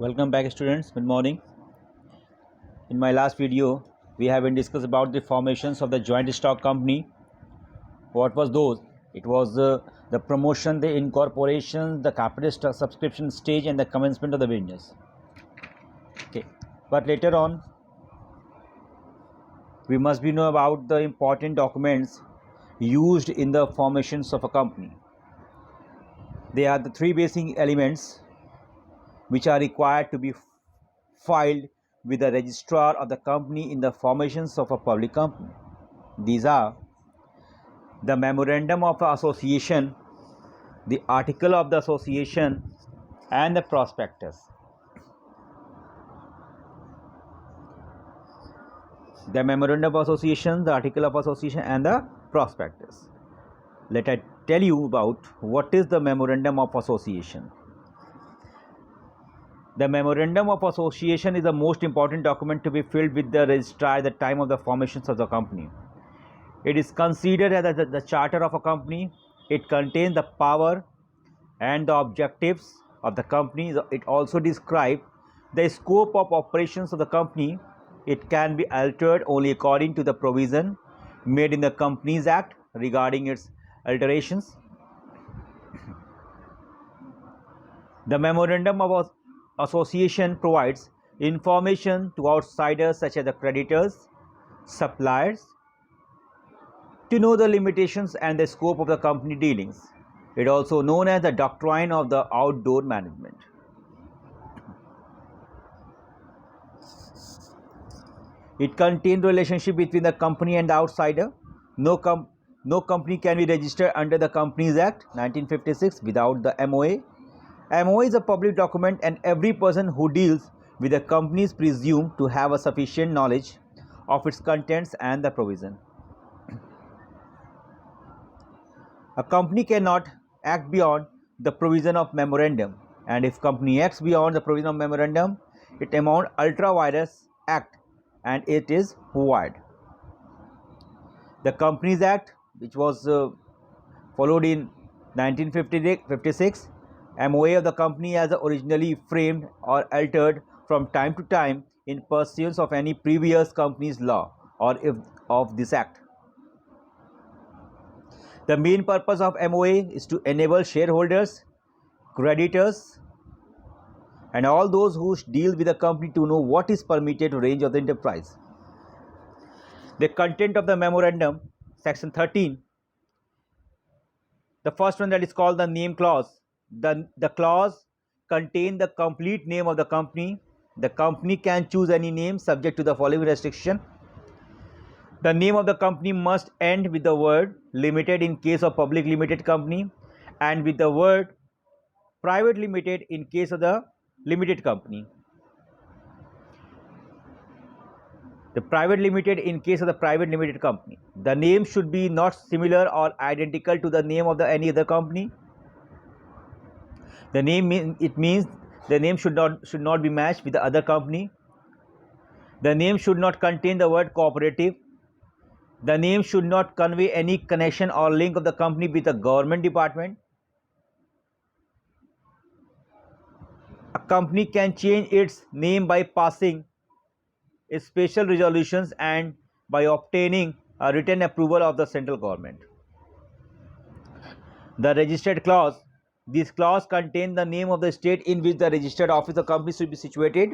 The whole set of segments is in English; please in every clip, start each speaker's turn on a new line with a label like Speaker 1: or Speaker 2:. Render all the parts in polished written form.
Speaker 1: Welcome back, students. Good morning. In my last video, we have been discussed about the formations of the joint stock company. What was those? It was the promotion, the incorporation, the capital subscription stage, and the commencement of the business. Okay, but later on, we must be know about the important documents used in the formations of a company. They are the three basic elements which are required to be filed with the registrar of the company in the formations of a public company. These are the memorandum of association, the article of the association, and the prospectus. The memorandum of association, the article of association, and the prospectus. Let I tell you about what is the memorandum of association. The memorandum of association is the most important document to be filled with the registrar at the time of the formations of the company. It is considered as the charter of a company. It contains the power and the objectives of the company. It also describes the scope of operations of the company. It can be altered only according to the provision made in the Companies Act regarding its alterations. The memorandum of association provides information to outsiders such as the creditors, suppliers, to know the limitations and the scope of the company dealings. It is also known as the doctrine of the outdoor management. It contains the relationship between the company and the outsider. No company can be registered under the Companies Act 1956 without the MOA. MOA is a public document, and every person who deals with the company is presumed to have a sufficient knowledge of its contents and the provision. A company cannot act beyond the provision of memorandum, and if company acts beyond the provision of memorandum, it amounts ultra vires act and it is void. The Companies Act, which was followed in 1956, MOA of the company as originally framed or altered from time to time in pursuance of any previous company's law or if of this act. The main purpose of MOA is to enable shareholders, creditors, and all those who deal with the company to know what is permitted range of the enterprise. The content of the memorandum, section 13, the first one, that is called the name clause. The clause contains the complete name of the company. The company can choose any name subject to the following restriction. The name of the company must end with the word limited in case of public limited company, and with the word private limited in case of the limited company. The private limited in case of the private limited company. The name should be not similar or identical to the name of any other company. The name means the name should not be matched with the other company. The name should not contain the word cooperative. The name should not convey any connection or link of the company with a government department. A company can change its name by passing special resolutions and by obtaining a written approval of the central government. The registered clause. This clause contains the name of the state in which the registered office of the company should be situated.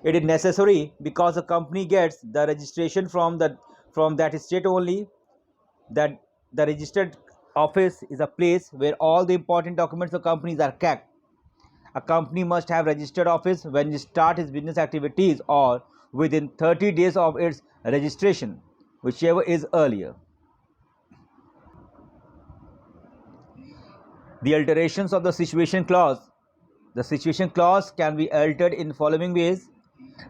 Speaker 1: It is necessary because the company gets the registration from that state only. That the registered office is a place where all the important documents of companies are kept. A company must have registered office when it starts its business activities or within 30 days of its registration, whichever is earlier. The alterations of the situation clause. The situation clause can be altered in following ways: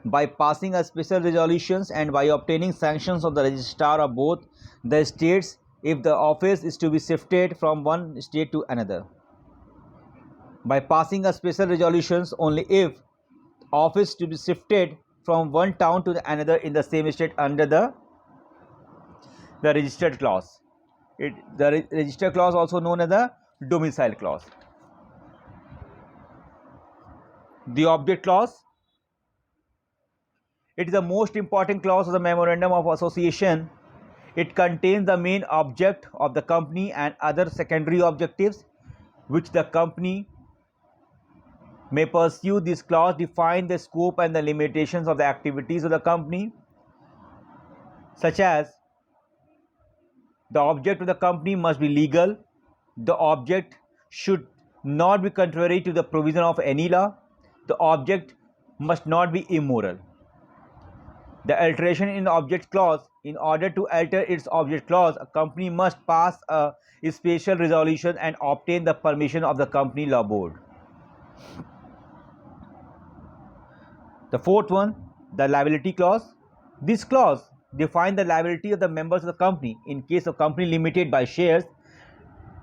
Speaker 1: by passing a special resolutions and by obtaining sanctions of the registrar of both the states if the office is to be shifted from one state to another. By passing a special resolutions only if office to be shifted from one town to another in the same state under the registered clause. The registered clause also known as the domicile clause. The object clause. It is the most important clause of the Memorandum of Association. It contains the main object of the company and other secondary objectives which the company may pursue. This clause defines the scope and the limitations of the activities of the company, such as the object of the company must be legal, the object should not be contrary to the provision of any law, the object must not be immoral. The alteration in the object clause. In order to alter its object clause, a company must pass a special resolution and obtain the permission of the company law board. The fourth one, the liability clause. This clause defines the liability of the members of the company. In case of company limited by shares,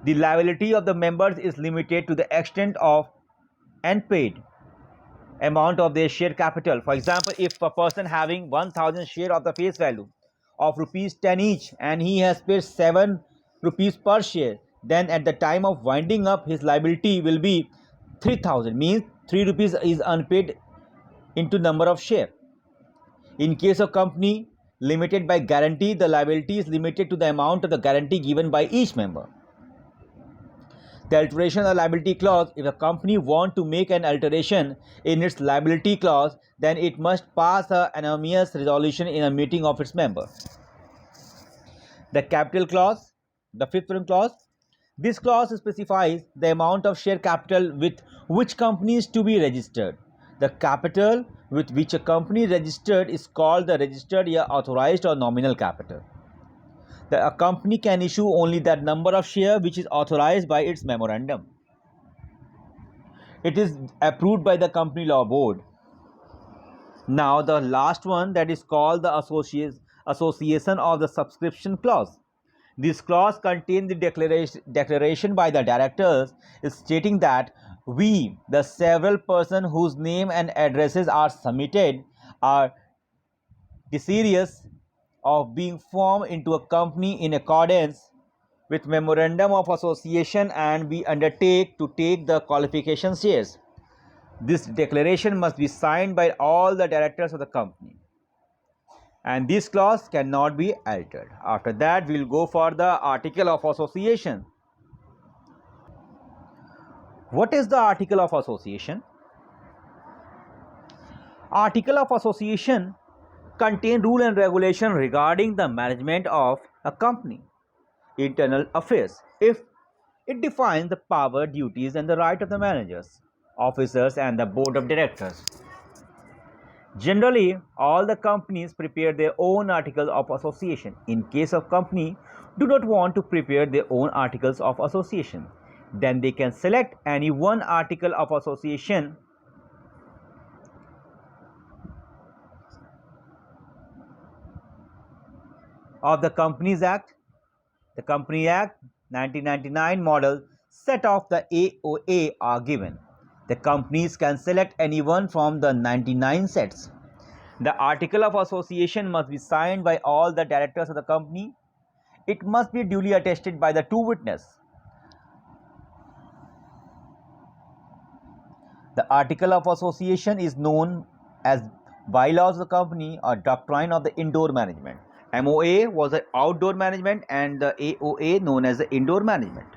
Speaker 1: the liability of the members is limited to the extent of unpaid amount of their share capital. For example, if a person having 1000 share of the face value of rupees 10 each and he has paid 7 rupees per share, then at the time of winding up his liability will be 3000, means 3 rupees is unpaid into number of share. In case of company limited by guarantee, the liability is limited to the amount of the guarantee given by each member. The alteration of the liability clause. If a company wants to make an alteration in its liability clause, then it must pass an unanimous resolution in a meeting of its members. The capital clause, the fifth one clause. This clause specifies the amount of share capital with which company is to be registered. The capital with which a company is registered is called the registered or authorized or nominal capital. A company can issue only that number of shares which is authorized by its memorandum. It is approved by the company law board. Now the last one, that is called the association of the subscription clause. This clause contains the declaration by the directors stating that we, the several persons whose name and addresses are submitted, are desirous of being formed into a company in accordance with memorandum of association, and we undertake to take the qualification shares. This declaration must be signed by all the directors of the company, and this clause cannot be altered. After that, we will go for the article of association. What is the article of association? Article of association contain rule and regulation regarding the management of a company internal affairs. If it defines the power, duties and the right of the managers, officers and the board of directors. Generally, all the companies prepare their own articles of association. In case of company do not want to prepare their own articles of association, then they can select any one article of association of the Companies Act. The Company Act 1999 model set of the AOA are given. The companies can select any one from the 99 sets. The article of association must be signed by all the directors of the company. It must be duly attested by the two witnesses. The article of association is known as bylaws of the company or doctrine of the indoor management. MOA was the outdoor management and the AOA known as the indoor management.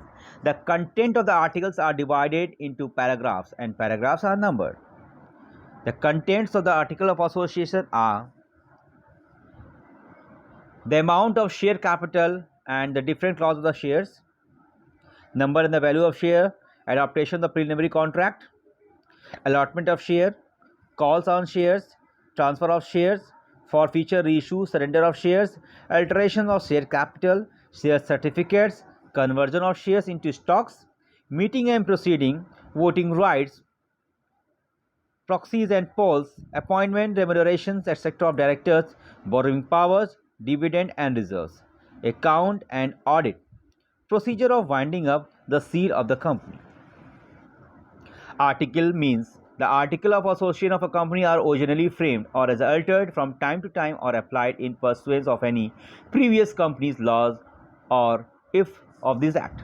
Speaker 1: The content of the articles are divided into paragraphs and paragraphs are numbered. The contents of the article of association are the amount of share capital and the different clause of the shares, number and the value of share, adaptation of the preliminary contract, allotment of share, calls on shares, transfer of shares, forfeiture, reissue, surrender of shares, alteration of share capital, share certificates, conversion of shares into stocks, meeting and proceeding, voting rights, proxies and polls, appointment, remunerations, etc. of directors, borrowing powers, dividend and reserves, account and audit, procedure of winding up the seal of the company. Article means the article of association of a company are originally framed or as altered from time to time or applied in pursuance of any previous company's laws or if of this act.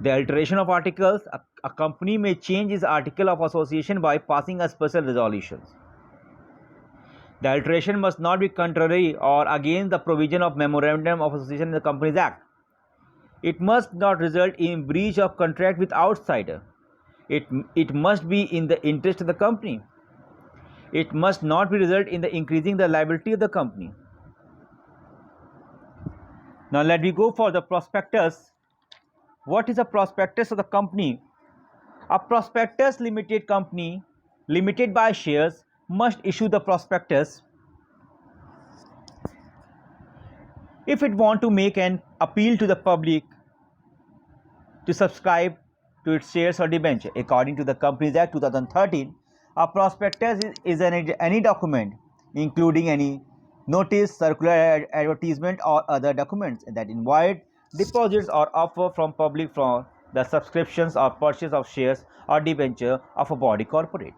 Speaker 1: The alteration of articles, a company may change its article of association by passing a special resolution. The alteration must not be contrary or against the provision of Memorandum of Association in the Companies Act. It must not result in breach of contract with outsider. It must be in the interest of the company. It must not be result in the increasing the liability of the company. Now let me go for the prospectus. What is a prospectus of the company? A prospectus limited company, limited by shares, must issue the prospectus if it want to make an appeal to the public to subscribe to its shares or debenture. According to the Companies Act 2013, a prospectus is any document including any notice, circular, advertisement or other documents that invite deposits or offer from public for the subscriptions or purchase of shares or debenture of a body corporate.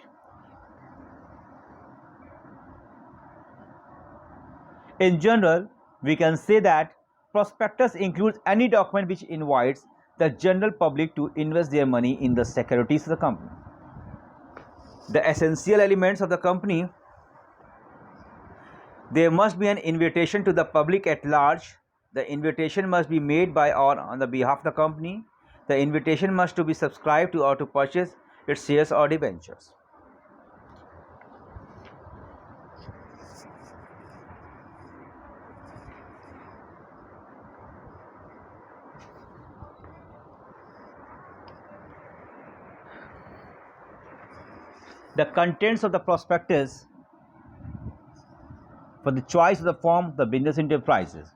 Speaker 1: In general, we can say that prospectus includes any document which invites the general public to invest their money in the securities of the company. The essential elements of the company: there must be an invitation to the public at large. The invitation must be made by or on the behalf of the company. The invitation must to be subscribed to or to purchase its shares or debentures. The contents of the prospectus for the choice of the form of the business enterprises.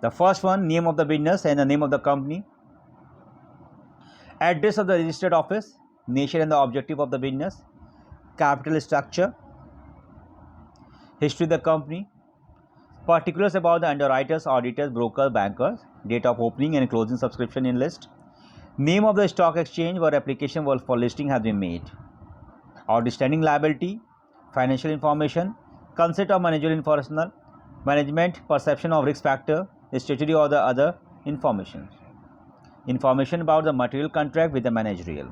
Speaker 1: The first one, name of the business and the name of the company. Address of the registered office, nature and the objective of the business, capital structure, history of the company, particulars about the underwriters, auditors, brokers, bankers, date of opening and closing subscription in list, name of the stock exchange where application for listing has been made, outstanding liability, financial information, concept of managerial information, management perception of risk factor, statutory or the other information, information about the material contract with the managerial.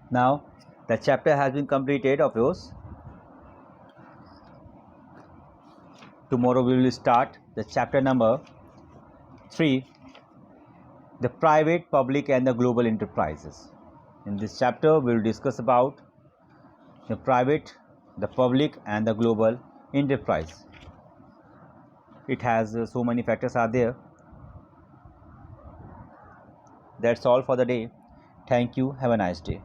Speaker 1: Now the chapter has been completed of yours. Tomorrow we will start the chapter number 3, the private, public and the global enterprises. In this chapter we will discuss about the private, the public and the global enterprise. It has so many factors are there. That's all for the day. Thank you. Have a nice day.